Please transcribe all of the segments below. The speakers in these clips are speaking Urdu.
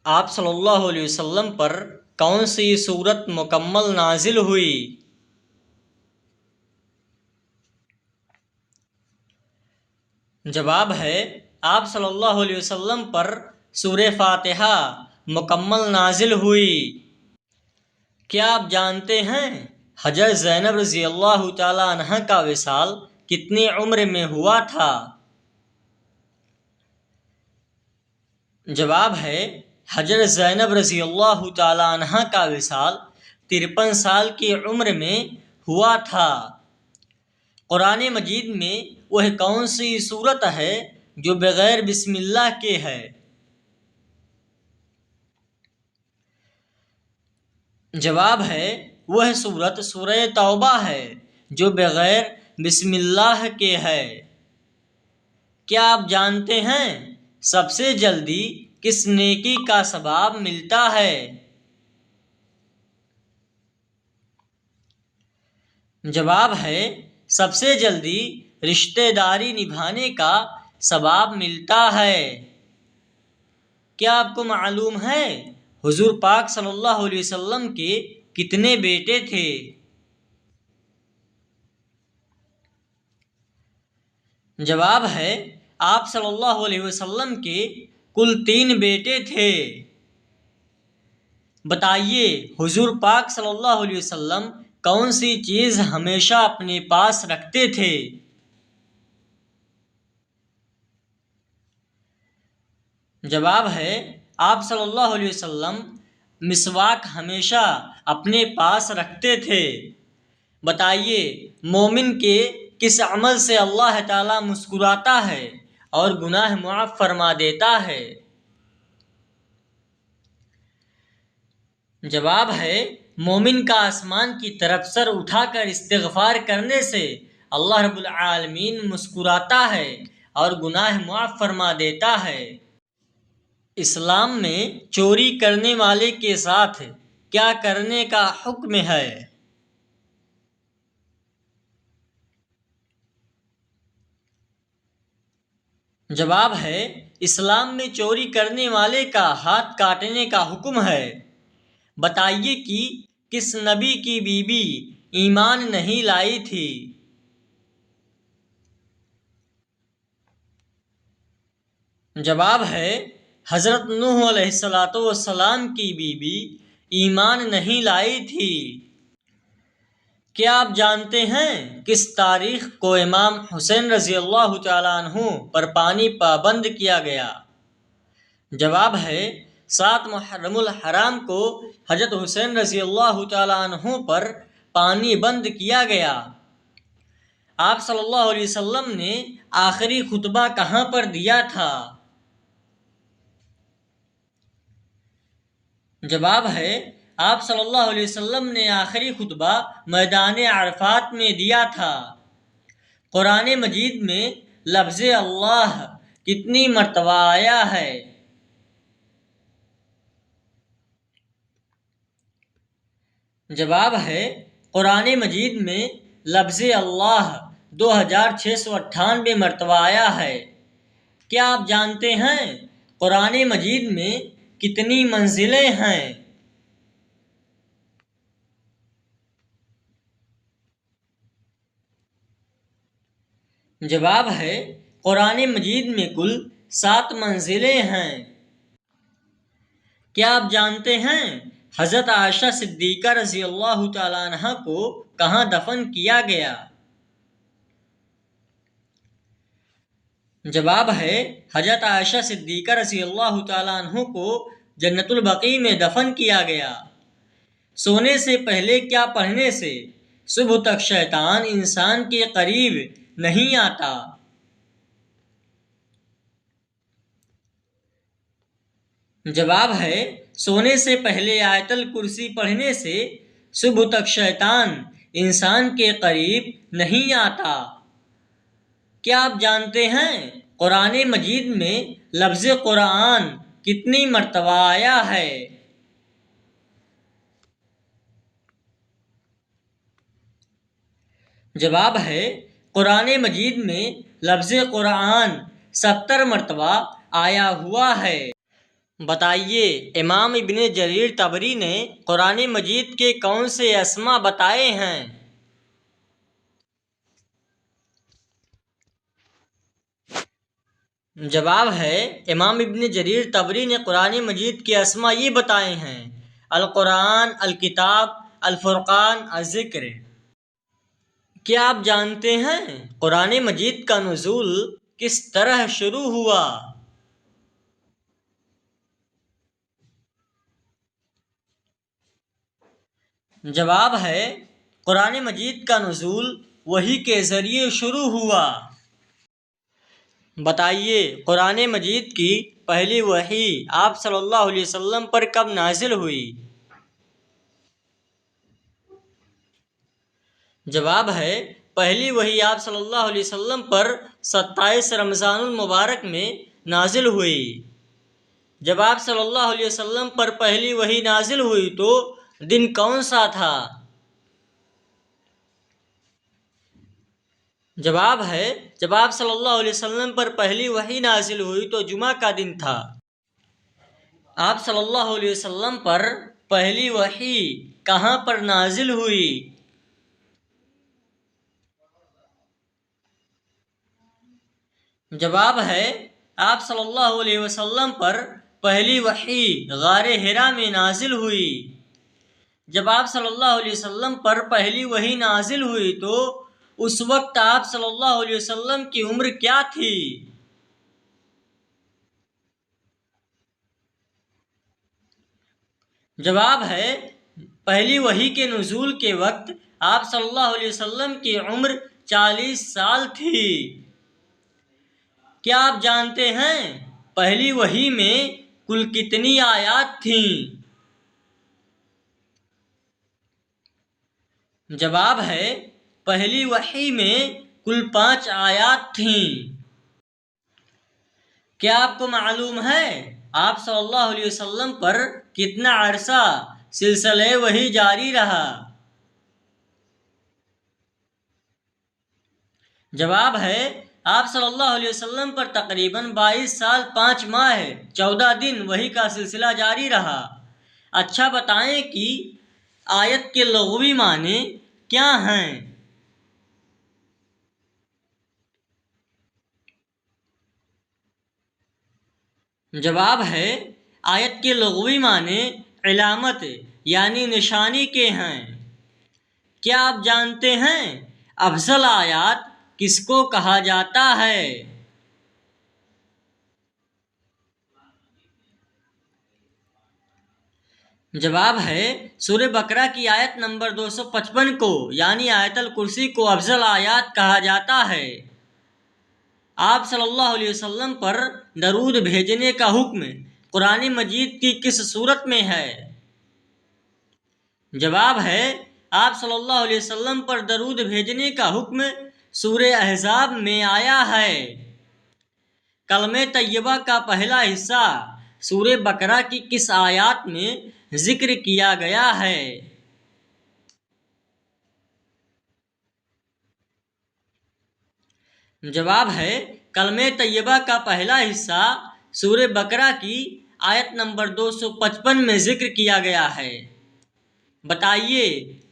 آپ صلی اللہ علیہ وسلم پر کون سی صورت مکمل نازل ہوئی؟ جواب ہے آپ صلی اللہ علیہ وسلم پر سورہ فاتحہ مکمل نازل ہوئی۔ کیا آپ جانتے ہیں حضرت زینب رضی اللہ تعالی عنہ کا وصال کتنی عمر میں ہوا تھا؟ جواب ہے حضرت زینب رضی اللہ تعالی عنہ کا وصال 53 سال کی عمر میں ہوا تھا۔ قرآن مجید میں وہ کون سی صورت ہے جو بغیر بسم اللہ کے ہے؟ جواب ہے وہ صورت سورہ توبہ ہے جو بغیر بسم اللہ کے ہے۔ کیا آپ جانتے ہیں سب سے جلدی کس نیکی کا ثواب ملتا ہے؟ جواب ہے سب سے جلدی رشتہ داری نبھانے کا ثواب ملتا ہے۔ کیا آپ کو معلوم ہے حضور پاک صلی اللہ علیہ وسلم کے کتنے بیٹے تھے؟ جواب ہے آپ صلی اللہ علیہ وسلم کے کل 3 بیٹے تھے۔ بتائیے حضور پاک صلی اللہ علیہ وسلم کون سی چیز ہمیشہ اپنے پاس رکھتے تھے؟ جواب ہے آپ صلی اللہ علیہ وسلم مسواک ہمیشہ اپنے پاس رکھتے تھے۔ بتائیے مومن کے کس عمل سے اللہ تعالیٰ مسکراتا ہے اور گناہ معاف فرما دیتا ہے؟ جواب ہے مومن کا آسمان کی طرف سر اٹھا کر استغفار کرنے سے اللہ رب العالمین مسکراتا ہے اور گناہ معاف فرما دیتا ہے۔ اسلام میں چوری کرنے والے کے ساتھ کیا کرنے کا حکم ہے؟ جواب ہے اسلام میں چوری کرنے والے کا ہاتھ کاٹنے کا حکم ہے۔ بتائیے کہ کس نبی کی بیوی ایمان نہیں لائی تھی؟ جواب ہے حضرت نوح علیہ السلام کی بیوی ایمان نہیں لائی تھی۔ کیا آپ جانتے ہیں کس تاریخ کو امام حسین رضی اللہ تعالیٰ عنہ پر پانی پابند کیا گیا؟ جواب ہے 7 محرم الحرام کو حضرت حسین رضی اللہ تعالیٰ عنہ پر پانی بند کیا گیا۔ آپ صلی اللہ علیہ وسلم نے آخری خطبہ کہاں پر دیا تھا؟ جواب ہے آپ صلی اللہ علیہ وسلم نے آخری خطبہ میدان عرفات میں دیا تھا۔ قرآن مجید میں لفظ اللہ کتنی مرتبہ آیا ہے؟ جواب ہے قرآن مجید میں لفظ اللہ 2698 مرتبہ آیا ہے۔ کیا آپ جانتے ہیں قرآن مجید میں کتنی منزلیں ہیں؟ جواب ہے قرآن مجید میں کل 7 منزلیں ہیں۔ کیا آپ جانتے ہیں حضرت عائشہ صدیقہ رضی اللہ تعالیٰ عنہ کو کہاں دفن کیا گیا؟ جواب ہے حضرت عائشہ صدیقہ رضی اللہ تعالیٰ عنہ کو جنت البقیع میں دفن کیا گیا۔ سونے سے پہلے کیا پڑھنے سے صبح تک شیطان انسان کے قریب نہیں آتا؟ جواب ہے سونے سے پہلے آیت الکرسی پڑھنے سے صبح تک شیطان انسان کے قریب نہیں آتا۔ کیا آپ جانتے ہیں قرآن مجید میں لفظ قرآن کتنی مرتبہ آیا ہے؟ جواب ہے قرآن مجید میں لفظ قرآن 70 مرتبہ آیا ہوا ہے۔ بتائیے امام ابن جریر طبری نے قرآن مجید کے کون سے اسما بتائے ہیں؟ جواب ہے امام ابن جریر طبری نے قرآن مجید کے اسما یہ بتائے ہیں: القرآن، الکتاب، الفرقان، الذکر۔ کیا آپ جانتے ہیں قرآن مجید کا نزول کس طرح شروع ہوا؟ جواب ہے قرآن مجید کا نزول وحی کے ذریعے شروع ہوا۔ بتائیے قرآن مجید کی پہلی وحی آپ صلی اللہ علیہ وسلم پر کب نازل ہوئی؟ جواب ہے پہلی وحی آپ صلی اللہ علیہ وسلم پر 27 رمضان المبارک میں نازل ہوئی۔ جب آپ صلی اللہ علیہ وسلم پر پہلی وحی نازل ہوئی تو دن کون سا تھا؟ جواب ہے جب آپ صلی اللہ علیہ وسلم پر پہلی وحی نازل ہوئی تو جمعہ کا دن تھا۔ آپ صلی اللہ علیہ وسلم پر پہلی وحی کہاں پر نازل ہوئی؟ جواب ہے آپ صلی اللہ علیہ وسلم پر پہلی وحی غار حرا میں نازل ہوئی۔ جب آپ صلی اللہ علیہ وسلم پر پہلی وحی نازل ہوئی تو اس وقت آپ صلی اللہ علیہ وسلم کی عمر کیا تھی؟ جواب ہے پہلی وحی کے نزول کے وقت آپ صلی اللہ علیہ وسلم کی عمر 40 سال تھی۔ کیا آپ جانتے ہیں پہلی وحی میں کل کتنی آیات تھیں؟ جواب ہے پہلی وحی میں کل 5 آیات تھیں۔ کیا آپ کو معلوم ہے آپ صلی اللہ علیہ وسلم پر کتنا عرصہ سلسلہ وحی جاری رہا؟ جواب ہے آپ صلی اللہ علیہ وسلم پر تقریباً 22 سال 5 ماہ 14 دن وحی کا سلسلہ جاری رہا۔ اچھا بتائیں کہ آیت کے لغوی معنی کیا ہیں؟ جواب ہے آیت کے لغوی معنی علامت یعنی نشانی کے ہیں۔ کیا آپ جانتے ہیں افضل آیات کس کو کہا جاتا ہے؟ جواب ہے سورہ بقرہ کی آیت نمبر 255 کو یعنی آیت الکرسی کو افضل آیات کہا جاتا ہے۔ آپ صلی اللہ علیہ وسلم پر درود بھیجنے کا حکم قرآن مجید کی کس صورت میں ہے؟ جواب ہے آپ صلی اللہ علیہ وسلم پر درود بھیجنے کا حکم سورہ احزاب میں آیا ہے۔ کلمہ طیبہ کا پہلا حصہ سورہ بقرہ کی کس آیات میں ذکر کیا گیا ہے؟ جواب ہے کلمہ طیبہ کا پہلا حصہ سورہ بقرہ کی آیت نمبر 255 میں ذکر کیا گیا ہے۔ بتائیے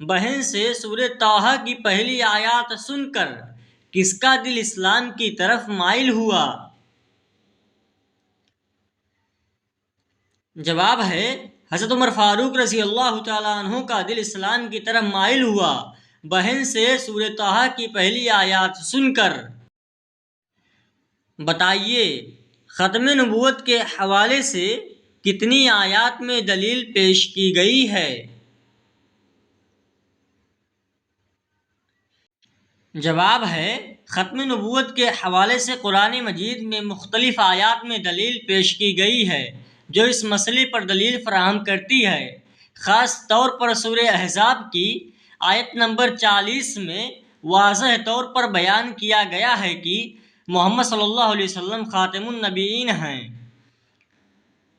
بہن سے سورہ طٰہٰ کی پہلی آیات سن کر کس کا دل اسلام کی طرف مائل ہوا؟ جواب ہے حضرت عمر فاروق رضی اللہ تعالیٰ عنہ کا دل اسلام کی طرف مائل ہوا بہن سے سورہ طٰہٰ کی پہلی آیات سن کر۔ بتائیے ختم نبوت کے حوالے سے کتنی آیات میں دلیل پیش کی گئی ہے؟ جواب ہے ختم نبوت کے حوالے سے قرآن مجید میں مختلف آیات میں دلیل پیش کی گئی ہے جو اس مسئلے پر دلیل فراہم کرتی ہے۔ خاص طور پر سورہ احزاب کی آیت نمبر 40 میں واضح طور پر بیان کیا گیا ہے کہ محمد صلی اللہ علیہ وسلم خاتم النبیین ہیں۔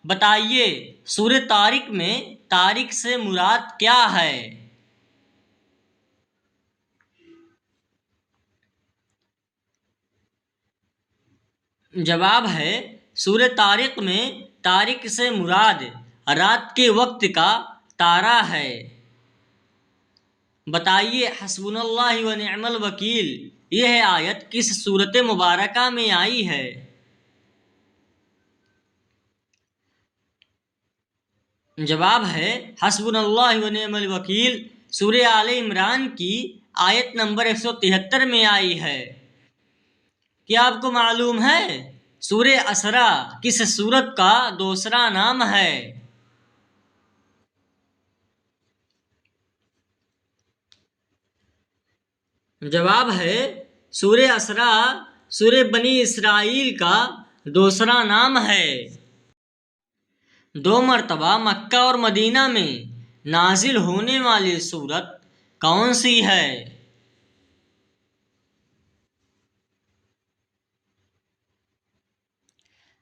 بتائیے سورہ طارق میں طارق سے مراد کیا ہے؟ جواب ہے سورہ طارق میں تارک سے مراد رات کے وقت کا تارا ہے۔ بتائیے حسبنا اللہ و نعم الوکیل، یہ آیت کس سورت مبارکہ میں آئی ہے؟ جواب ہے حسبنا اللہ و نعم الوکیل سورہ آل عمران کی آیت نمبر 173 میں آئی ہے۔ کیا آپ کو معلوم ہے سورہ اسرا کس سورت کا دوسرا نام ہے؟ جواب ہے سورہ اسرا سورہ بنی اسرائیل کا دوسرا نام ہے۔ 2 مرتبہ مکہ اور مدینہ میں نازل ہونے والی سورت کون سی ہے؟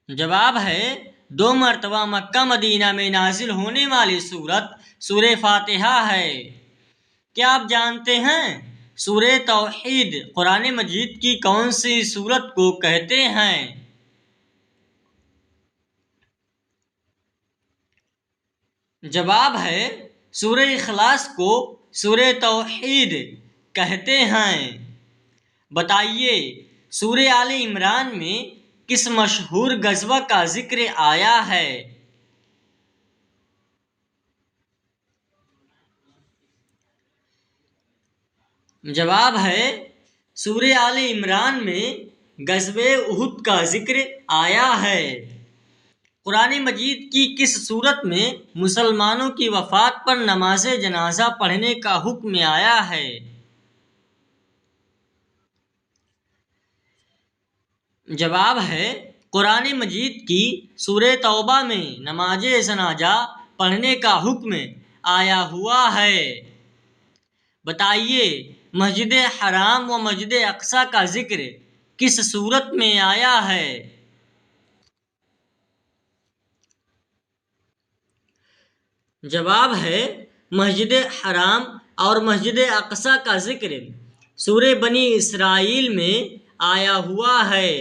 جواب ہے 2 مرتبہ مکہ مدینہ میں نازل ہونے والی سورت سورہ فاتحہ ہے۔ کیا آپ جانتے ہیں سورہ توحید قرآن مجید کی کون سی سورت کو کہتے ہیں؟ جواب ہے سورہ اخلاص کو سورہ توحید کہتے ہیں۔ بتائیے سورہ آل عمران میں کس مشہور غزوہ کا ذکر آیا ہے؟ جواب ہے سورہ آل عمران میں غزوہ احد کا ذکر آیا ہے۔ قرآن مجید کی کس صورت میں مسلمانوں کی وفات پر نماز جنازہ پڑھنے کا حکم آیا ہے؟ جواب ہے قرآن مجید کی سورہ توبہ میں نماز جنازہ پڑھنے کا حکم آیا ہوا ہے۔ بتائیے مسجد حرام و مسجد اقصی کا ذکر کس صورت میں آیا ہے؟ جواب ہے مسجد حرام اور مسجد اقصی کا ذکر سورہ بنی اسرائیل میں آیا ہوا ہے۔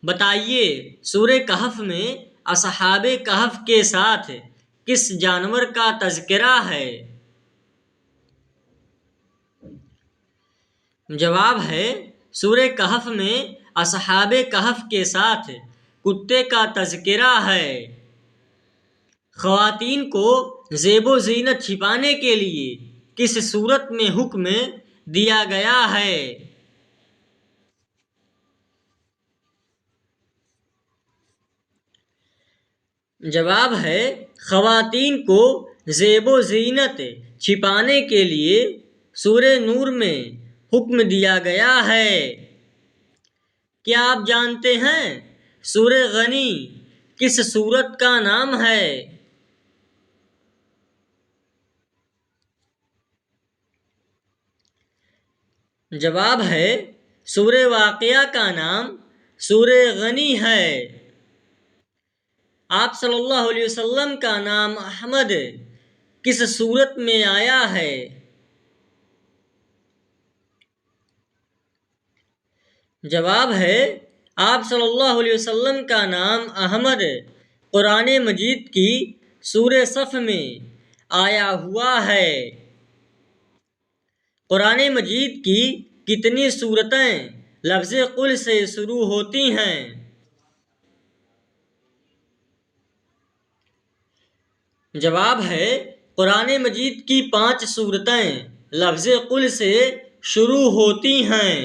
بتائیے سورہ کہف میں اصحاب کہف کے ساتھ کس جانور کا تذکرہ ہے؟ جواب ہے سورہ کہف میں اصحاب کہف کے ساتھ کتے کا تذکرہ ہے۔ خواتین کو زیب و زینت چھپانے کے لیے کس صورت میں حکم دیا گیا ہے؟ جواب ہے خواتین کو زیب و زینت چھپانے کے لیے سورہ نور میں حکم دیا گیا ہے۔ کیا آپ جانتے ہیں سورہ غنی کس سورت کا نام ہے؟ جواب ہے سورہ واقعہ کا نام سورہ غنی ہے۔ آپ صلی اللہ علیہ وسلم کا نام احمد کس سورت میں آیا ہے؟ جواب ہے آپ صلی اللہ علیہ وسلم کا نام احمد قرآن مجید کی سورہ صف میں آیا ہوا ہے۔ قرآن مجید کی کتنی سورتیں لفظ قل سے شروع ہوتی ہیں؟ جواب ہے قرآن مجید کی 5 سورتیں لفظ قل سے شروع ہوتی ہیں۔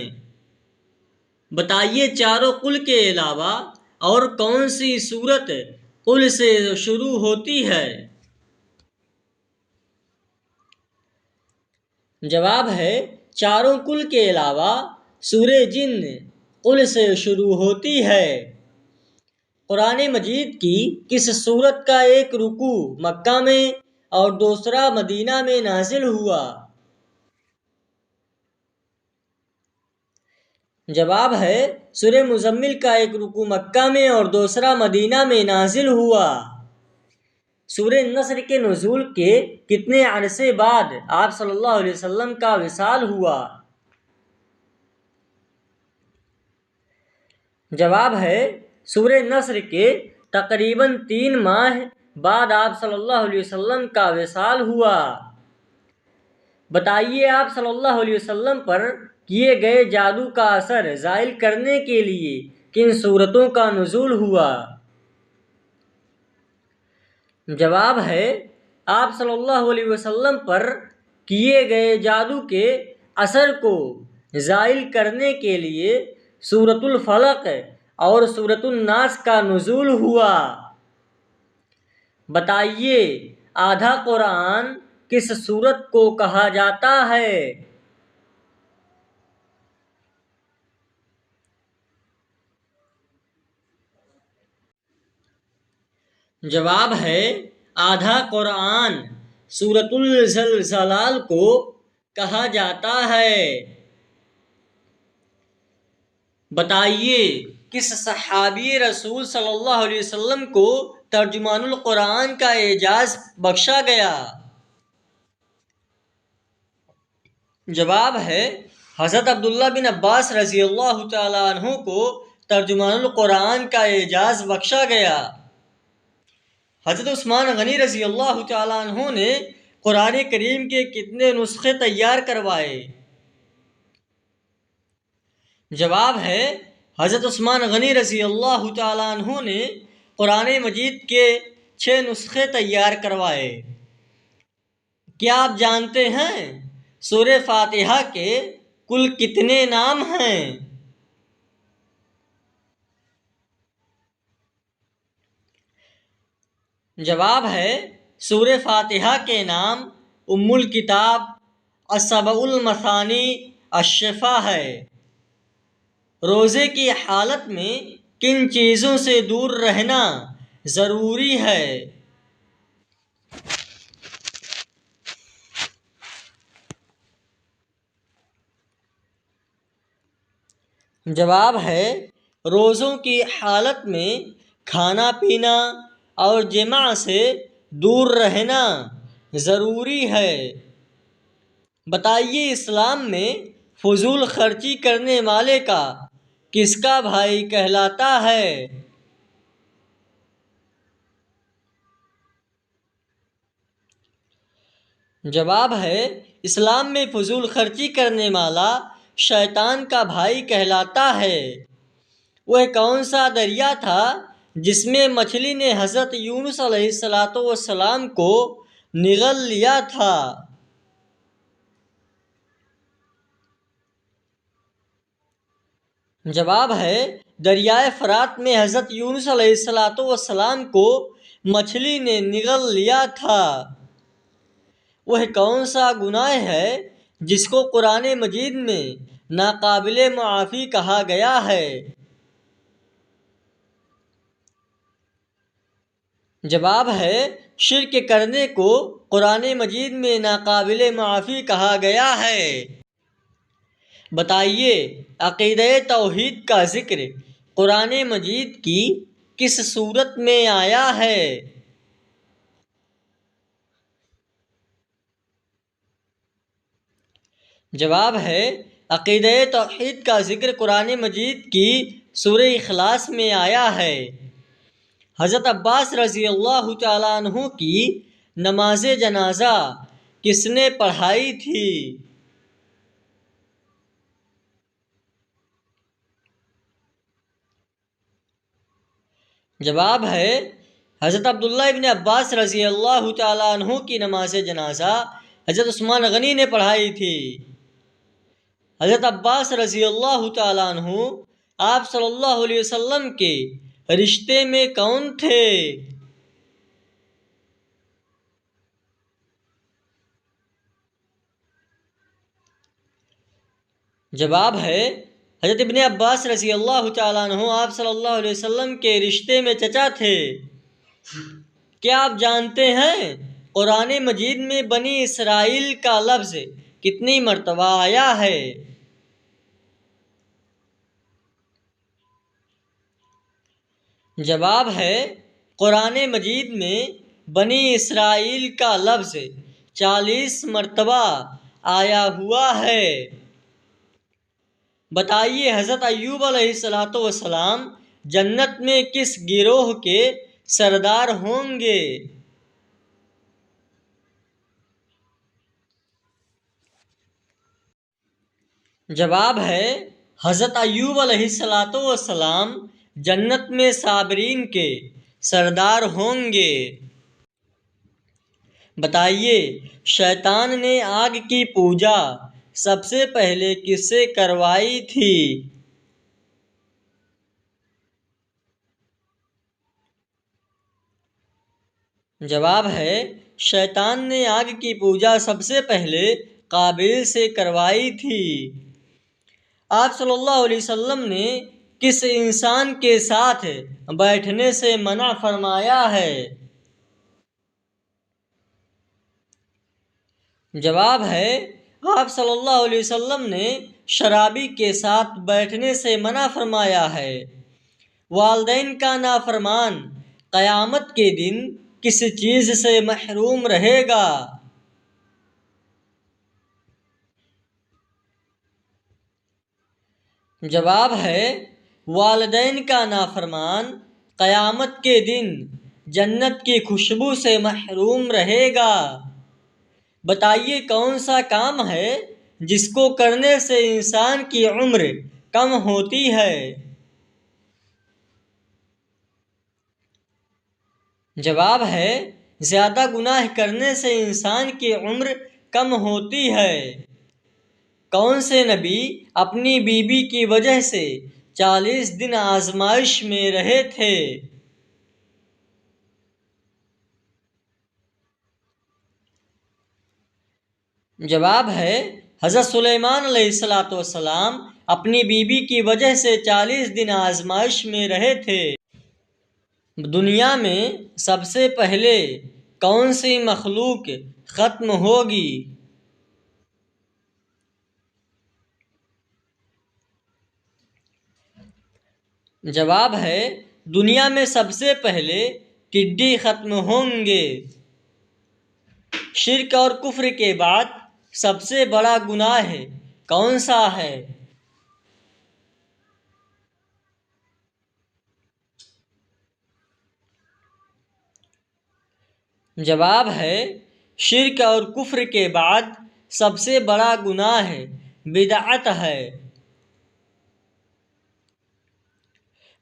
بتائیے چاروں قل کے علاوہ اور کون سی سورت قل سے شروع ہوتی ہے؟ جواب ہے چاروں قل کے علاوہ سورہ جن قل سے شروع ہوتی ہے۔ قرآن مجید کی کس سورت کا ایک رکوع مکہ میں اور دوسرا مدینہ میں نازل ہوا؟ جواب ہے سورہ مزمل کا ایک رکوع مکہ میں اور دوسرا مدینہ میں نازل ہوا۔ سورہ نصر کے نزول کے کتنے عرصے بعد آپ صلی اللہ علیہ وسلم کا وصال ہوا؟ جواب ہے سورہ نصر کے تقریباً 3 ماہ بعد آپ صلی اللہ علیہ وسلم کا وصال ہوا۔ بتائیے آپ صلی اللہ علیہ وسلم پر کیے گئے جادو کا اثر زائل کرنے کے لیے کن صورتوں کا نزول ہوا؟ جواب ہے، آپ صلی اللہ علیہ وسلم پر کیے گئے جادو کے اثر کو زائل کرنے کے لیے سورۃ الفلق اور سورۃ الناس کا نزول ہوا۔ بتائیے آدھا قرآن کس سورت کو کہا جاتا ہے؟ جواب ہے، آدھا قرآن سورۃ الزلزال کو کہا جاتا ہے۔ بتائیے کس صحابی رسول صلی اللہ علیہ وسلم کو ترجمان القرآن کا اعزاز بخشا گیا؟ جواب ہے، حضرت عبداللہ بن عباس رضی اللہ تعالیٰ عنہ کو ترجمان القرآن کا اعزاز بخشا گیا۔ حضرت عثمان غنی رضی اللہ تعالیٰ عنہ نے قرآن کریم کے کتنے نسخے تیار کروائے؟ جواب ہے، حضرت عثمان غنی رضی اللہ تعالیٰ عنہ نے قرآن مجید کے 6 نسخے تیار کروائے۔ کیا آپ جانتے ہیں سورہ فاتحہ کے کل کتنے نام ہیں؟ جواب ہے، سورہ فاتحہ کے نام ام الکتاب، السبع المثانی، الشفا ہے۔ روزے کی حالت میں کن چیزوں سے دور رہنا ضروری ہے؟ جواب ہے، روزوں کی حالت میں کھانا پینا اور جماع سے دور رہنا ضروری ہے۔ بتائیے اسلام میں فضول خرچی کرنے والے کا کس کا بھائی کہلاتا ہے؟ جواب ہے، اسلام میں فضول خرچی کرنے والا شیطان کا بھائی کہلاتا ہے۔ وہ کون سا دریا تھا جس میں مچھلی نے حضرت یونس علیہ السلام کو نگل لیا تھا؟ جواب ہے، دریائے فرات میں حضرت یونس علیہ السلام کو مچھلی نے نگل لیا تھا۔ وہ کون سا گناہ ہے جس کو قرآن مجید میں ناقابل معافی کہا گیا ہے؟ جواب ہے، شرک کرنے کو قرآن مجید میں ناقابل معافی کہا گیا ہے۔ بتائیے عقیدہ توحید کا ذکر قرآن مجید کی کس سورت میں آیا ہے؟ جواب ہے، عقیدہ توحید کا ذکر قرآن مجید کی سورہ اخلاص میں آیا ہے۔ حضرت عباس رضی اللہ تعالیٰ عنہ کی نماز جنازہ کس نے پڑھائی تھی؟ جواب ہے، حضرت عبداللہ ابن عباس رضی اللہ تعالیٰ عنہ کی نماز جنازہ حضرت عثمان غنی نے پڑھائی تھی۔ حضرت عباس رضی اللہ تعالیٰ عنہ آپ صلی اللہ علیہ وسلم کے رشتے میں کون تھے؟ جواب ہے، حضرت ابن عباس رضی اللہ تعالیٰ عنہ آپ صلی اللہ علیہ وسلم کے رشتے میں چچا تھے۔ کیا آپ جانتے ہیں قرآن مجید میں بنی اسرائیل کا لفظ کتنی مرتبہ آیا ہے؟ جواب ہے، قرآن مجید میں بنی اسرائیل کا لفظ 40 مرتبہ آیا ہوا ہے۔ بتائیے حضرت ایوب علیہ السلام جنت میں کس گروہ کے سردار ہوں گے؟ جواب ہے حضرت ایوب علیہ السلام جنت میں صابرین کے سردار ہوں گے۔ بتائیے شیطان نے آگ کی پوجا سب سے پہلے کس سے کروائی تھی؟ جواب ہے شیطان نے آگ کی پوجا سب سے پہلے قابیل سے کروائی تھی۔ آپ صلی اللہ علیہ وسلم نے کس انسان کے ساتھ بیٹھنے سے منع فرمایا ہے؟ جواب ہے آپ صلی اللہ علیہ وسلم نے شرابی کے ساتھ بیٹھنے سے منع فرمایا ہے۔ والدین کا نافرمان قیامت کے دن کس چیز سے محروم رہے گا؟ جواب ہے والدین کا نافرمان قیامت کے دن جنت کی خوشبو سے محروم رہے گا۔ بتائیے کون سا کام ہے جس کو کرنے سے انسان کی عمر کم ہوتی ہے؟ جواب ہے زیادہ گناہ کرنے سے انسان کی عمر کم ہوتی ہے۔ کون سے نبی اپنی بیوی کی وجہ سے 40 دن آزمائش میں رہے تھے؟ جواب ہے حضرت سلیمان علیہ السلام اپنی بیوی کی وجہ سے 40 دن آزمائش میں رہے تھے۔ دنیا میں سب سے پہلے کون سی مخلوق ختم ہوگی؟ جواب ہے دنیا میں سب سے پہلے ٹڈی ختم ہوں گے۔ شرک اور کفر کے بعد سب سے بڑا گناہ کون سا ہے؟ جواب ہے شرک اور کفر کے بعد سب سے بڑا گناہ بدعت ہے۔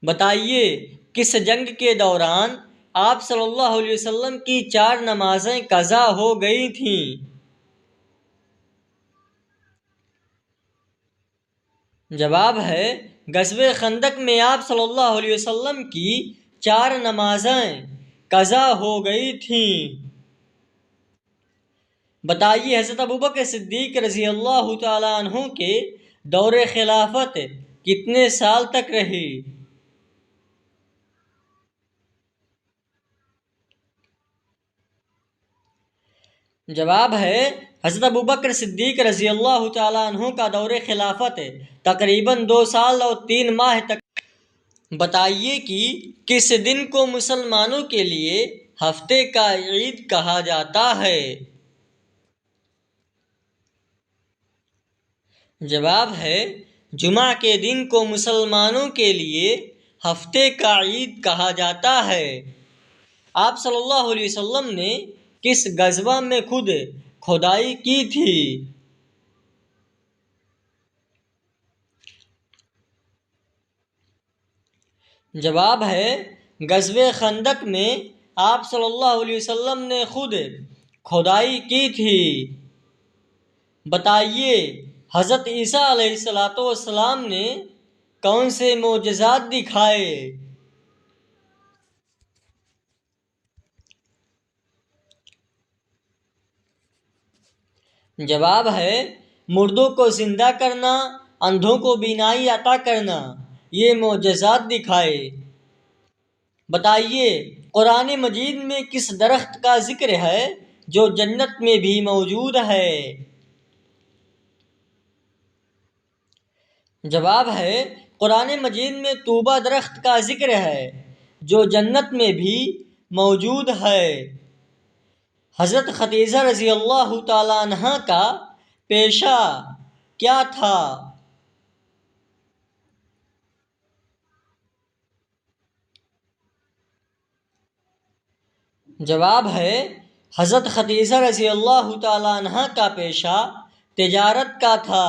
بتائیے کس جنگ کے دوران آپ صلی اللہ علیہ وسلم کی 4 نمازیں قضا ہو گئی تھیں؟ جواب ہے غزوہ خندق میں آپ صلی اللہ علیہ وسلم کی 4 نمازیں قضا ہو گئی تھیں۔ بتائیے حضرت ابوبکر صدیق رضی اللہ تعالیٰ عنہ کے دور خلافت کتنے سال تک رہی؟ جواب ہے حضرت ابوبکر صدیق رضی اللہ تعالیٰ عنہ کا دور خلافت تقریباً 2 سال اور 3 ماہ تک۔ بتائیے کہ کس دن کو مسلمانوں کے لیے ہفتے کا عید کہا جاتا ہے؟ جواب ہے جمعہ کے دن کو مسلمانوں کے لیے ہفتے کا عید کہا جاتا ہے۔ آپ صلی اللہ علیہ وسلم نے کس غزوہ میں خود کھدائی کی تھی؟ جواب ہے غزوہ خندق میں آپ صلی اللہ علیہ وسلم نے خود کھدائی کی تھی۔ بتائیے حضرت عیسیٰ علیہ السلام نے کون سے معجزات دکھائے؟ جواب ہے مردوں کو زندہ کرنا، اندھوں کو بینائی عطا کرنا، یہ معجزات دکھائے۔ بتائیے قرآن مجید میں کس درخت کا ذکر ہے جو جنت میں بھی موجود ہے؟ جواب ہے قرآن مجید میں طوبہ درخت کا ذکر ہے جو جنت میں بھی موجود ہے۔ حضرت خدیجہ رضی اللہ تعالیٰ عنہ کا پیشہ کیا تھا؟ جواب ہے حضرت خدیجہ رضی اللہ تعالیٰ عنہ کا پیشہ تجارت کا تھا،